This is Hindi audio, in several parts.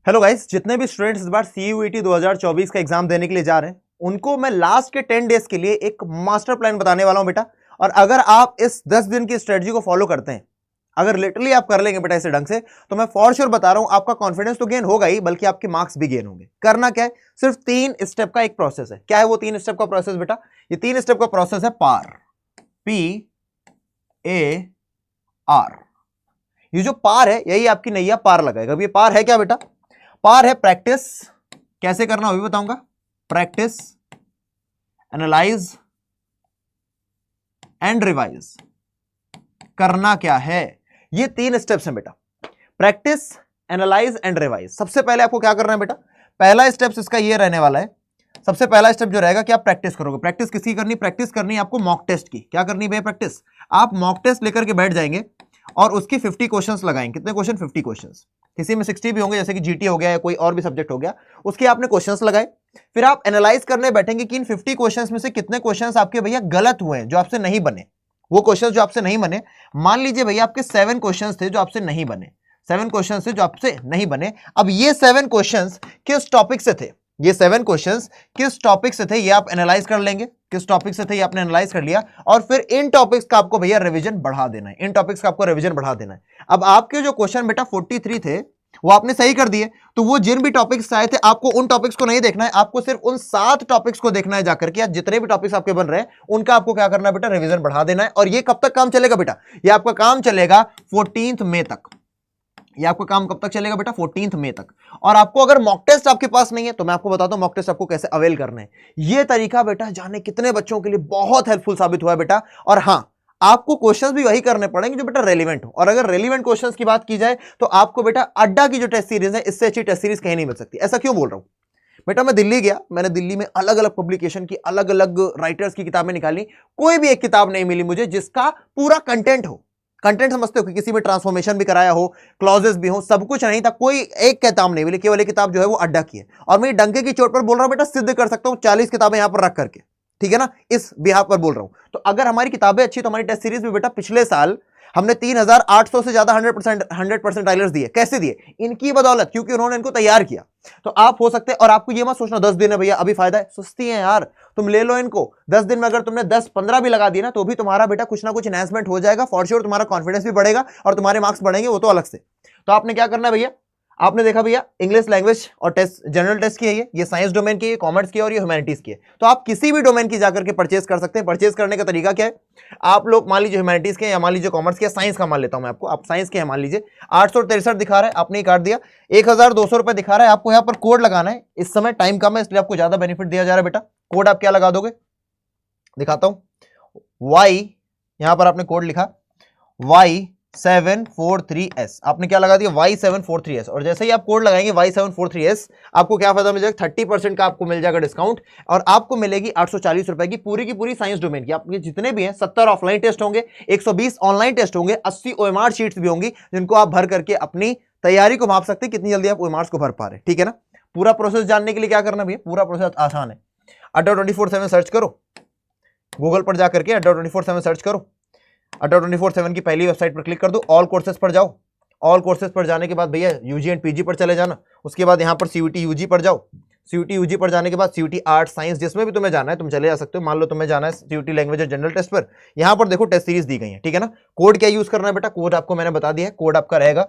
हेलो गाइस, जितने भी स्टूडेंट्स इस बार CUET 2024 का एग्जाम देने के लिए जा रहे हैं उनको मैं लास्ट के 10 डेज के लिए एक मास्टर प्लान बताने वाला हूं बेटा। और अगर आप इस 10 दिन की स्ट्रेटजी को फॉलो करते हैं, अगर लिटरली आप कर लेंगे बेटा इसे ढंग से, तो मैं फॉर श्योर बता रहा हूं आपका कॉन्फिडेंस तो गेन होगा ही, बल्कि आपके मार्क्स भी गेन होंगे। करना क्या है, सिर्फ 3 स्टेप का एक प्रोसेस है। क्या है वो 3 स्टेप का प्रोसेस बेटा? ये 3 स्टेप का प्रोसेस है पार, PAR। ये जो पार है यही आपकी नैया पार लगाएगा। अब ये पार है क्या बेटा? पार है प्रैक्टिस। कैसे करना वो भी बताऊंगा। Practice, analyse and revise. करना क्या है, ये 3 स्टेप्स हैं बेटा। Practice, analyse and revise. सबसे पहले आपको क्या करना है बेटा? पहला स्टेप इसका ये रहने वाला है। सबसे पहला स्टेप जो रहेगा कि आप प्रैक्टिस करोगे। प्रैक्टिस किसकी करनी? प्रैक्टिस करनी है आपको मॉक टेस्ट की। क्या करनी है प्रैक्टिस? आप मॉक टेस्ट लेकर के बैठ जाएंगे और उसकी 50 क्वेश्चंस लगाएंगे। कितने क्वेश्चन? 50 क्वेश्चंस। किसी में 60 भी होंगे, जैसे कि जीटी हो गया या कोई और भी सब्जेक्ट हो गया, उसके आपने क्वेश्चंस लगाए। फिर आप एनालाइज करने बैठेंगे कि इन 50 क्वेश्चंस में से कितने क्वेश्चंस आपके भैया गलत हुए हैं, जो आपसे नहीं बने। वो क्वेश्चंस जो आपसे नहीं बने, मान लीजिए भैया आपके 7 क्वेश्चंस थे जो आपसे नहीं बने। 7 क्वेश्चंस थे जो आपसे नहीं बने। अब ये 7 क्वेश्चंस किस टॉपिक से थे? ये 7 क्वेश्चंस किस टॉपिक से थे ये आप एनालाइज कर लेंगे। किस टॉपिक से थे ये आपने एनालाइज कर लिया, और फिर इन टॉपिक्स का आपको भैया रिवीजन बढ़ा देना है। इन टॉपिक्स का आपको रिवीजन बढ़ा देना है। अब आपके जो क्वेश्चन बेटा 43 थे वो आपने सही कर दिए, तो वो जिन भी टॉपिक्स आए थे आपको उन टॉपिक्स को नहीं देखना है, आपको सिर्फ उन 7 टॉपिक्स को देखना है जाकर के। जितने भी टॉपिक्स आपके बन रहे हैं उनका आपको क्या करना है बेटा? रिवीजन बढ़ा देना है। और ये कब तक काम चलेगा बेटा? ये आपका काम चलेगा 14 मई तक। ये आपका काम कब तक चलेगा बेटा? 14 मई तक। और आपको अगर मॉक टेस्ट आपके पास नहीं है तो मैं आपको बताता हूं मॉक टेस्ट आपको कैसे अवेल करने हैं। ये तरीका बेटा जाने कितने बच्चों के लिए बहुत हेल्पफुल साबित हुआ है बेटा। और हां, आपको क्वेश्चंस भी वही करने पड़ेंगे जो बेटा रेलिवेंट हो। और अगर रेलिवेंट क्वेश्चंस की बात की जाए तो आपको बेटा अड्डा की जो टेस्ट सीरीज है, इससे अच्छी टेस्ट सीरीज कहीं नहीं मिल सकती। ऐसा क्यों बोल रहा हूं बेटा? मैं दिल्ली गया, मैंने दिल्ली में अलग अलग पब्लिकेशन की, अलग अलग राइटर्स की किताबें निकाली, कोई भी एक किताब नहीं मिली मुझे जिसका पूरा कंटेंट हो। कंटेंट समझते हो कि किसी में ट्रांसफॉर्मेशन भी कराया हो, क्लॉजेस भी हो, सब कुछ नहीं था। कोई एक किताब नहीं मिली, केवल एक किताब जो है वो अड्डा की है। और मैं डंके की चोट पर बोल रहा हूं बेटा, सिद्ध कर सकता हूं 40 किताबें यहां पर रख करके, ठीक है ना, इस बिहार पर बोल रहा हूं। तो अगर हमारी किताबें अच्छी तो हमारी टेस्ट सीरीज में बेटा पिछले साल हमने 3800 से ज्यादा 100% आइलर्स दिए। कैसे दिए? इनकी बदौलत, क्योंकि उन्होंने इनको तैयार किया। तो आप हो सकते हैं, और आपको ये मत सोचना 10 दिन है भैया अभी फायदा है, सुस्ती है यार, तुम ले लो इनको। 10 दिन में अगर तुमने 10-15 भी लगा दिया ना तो भी तुम्हारा बेटा कुछ ना कुछ एनहांसमेंट हो जाएगा। फॉर श्योर तुम्हारा कॉन्फिडेंस भी बढ़ेगा और तुम्हारे मार्क्स बढ़ेंगे, वो तो अलग से। तो आपने क्या करना है भैया? आपने देखा भैया इंग्लिश लैंग्वेज और टेस्ट, जनरल टेस्ट की है, ये साइंस डोमेन की है, कॉमर्स की है और ये ह्यूमैनिटीज की है। तो आप किसी भी डोमेन की जाकर के परचेज कर सकते हैं। परचेज करने का तरीका क्या है? आप लोग मान लीजिए ह्यूमैनिटीज के, या मान लीजिए कॉमर्स के, साइंस का मान लेता हूं मैं आपको, आप साइंस के हैं मान लीजिए, 863 दिखा रहा है, आपने काट दिया, 1200 रुपए दिखा रहा है। आपको यहाँ पर कोड लगाना है। इस समय टाइम कम है इसलिए आपको ज्यादा बेनिफिट दिया जा रहा है बेटा। कोड आप क्या लगा दोगे? दिखाता हूं। Y, यहां पर आपने कोड लिखा Y743S। आपने क्या लगा दिया? Y743S। और जैसे ही आप कोड लगाएंगे Y743S, आपको क्या फायदा मिल जाएगा? 30% का आपको मिल जाएगा डिस्काउंट, और आपको मिलेगी 840 रुपए की पूरी साइंस डोमेन की। आपके जितने भी हैं 70 ऑफलाइन टेस्ट होंगे, 120 ऑनलाइन टेस्ट होंगे, 80 OMR शीट्स भी होंगी जिनको आप भर करके अपनी तैयारी को माप सकते हैं कितनी जल्दी आप OMRs को भर पा रहे हैं, ठीक है ना। पूरा प्रोसेस जानने के लिए क्या करना भैया? पूरा प्रोसेस आसान है। अड्डा 24/7 सर्च करो, गूगल पर जाकर के अड्डा 24/7 सर्च करो। अड्डा 24/7 की पहली वेबसाइट पर क्लिक कर दो, ऑल कोर्सेज पर जाओ। ऑल कोर्सेज पर जाने के बाद भैया यूजी एंड पीजी पर चले जाना। उसके बाद यहां पर CUET UG पर जाओ। CUET UG पर जाने के बाद CUET आर्ट साइंस, जिसमें भी तुम्हें जाना है तुम चले जा सकते हो। मान लो तुम्हें जाना है CUET लैंग्वेज और जनरल टेस्ट पर, यहां पर देखो टेस्ट सीरीज दी गई है, ठीक है ना। कोड क्या यूज करना है बेटा? कोड आपको मैंने बता दिया है। कोड आपका रहेगा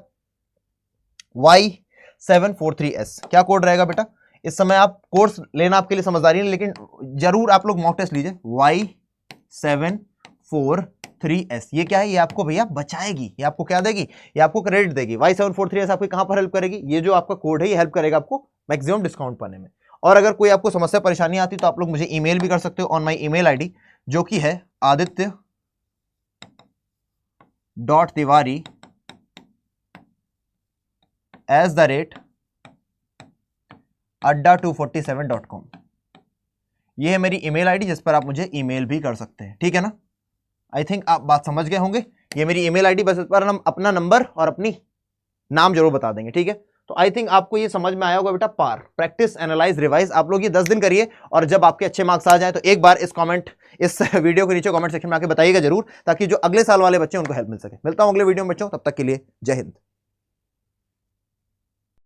Y743S। क्या कोड रहेगा बेटा? इस समय आप कोर्स लेना आपके लिए समझदारी नहीं, लेकिन जरूर आप लोग मॉक टेस्ट लीजिए। Y743S। ये क्या है? ये आपको भैया बचाएगी। ये आपको क्या देगी? ये आपको क्रेडिट देगी। Y743S आपको कहां पर हेल्प करेगी? ये जो आपका कोड है ये हेल्प करेगा आपको मैक्सिमम डिस्काउंट पाने में। और अगर कोई आपको समस्या परेशानी आती तो आप लोग मुझे ईमेल भी कर सकते हो ऑन माई ईमेल ID, जो कि है aditya.tiwari@adda247.com। ये है मेरी ईमेल ID जिस पर आप मुझे ईमेल भी कर सकते हैं, ठीक है ना। आई थिंक आप बात समझ गए होंगे। ये मेरी ईमेल ID, बस इस पर हम अपना नंबर और अपनी नाम जरूर बता देंगे, ठीक है। तो आई थिंक आपको ये समझ में आया होगा बेटा। पार, प्रैक्टिस, एनालाइज, रिवाइज, आप लोग ये 10 दिन करिए, और जब आपके अच्छे मार्क्स आ जाए तो एक बार इस वीडियो के नीचे कमेंट सेक्शन में आके बताइएगा जरूर, ताकि जो अगले साल वाले बच्चे उनको हेल्प मिल सके। मिलता हूं अगले वीडियो में बच्चों, तब तक के लिए जय हिंद।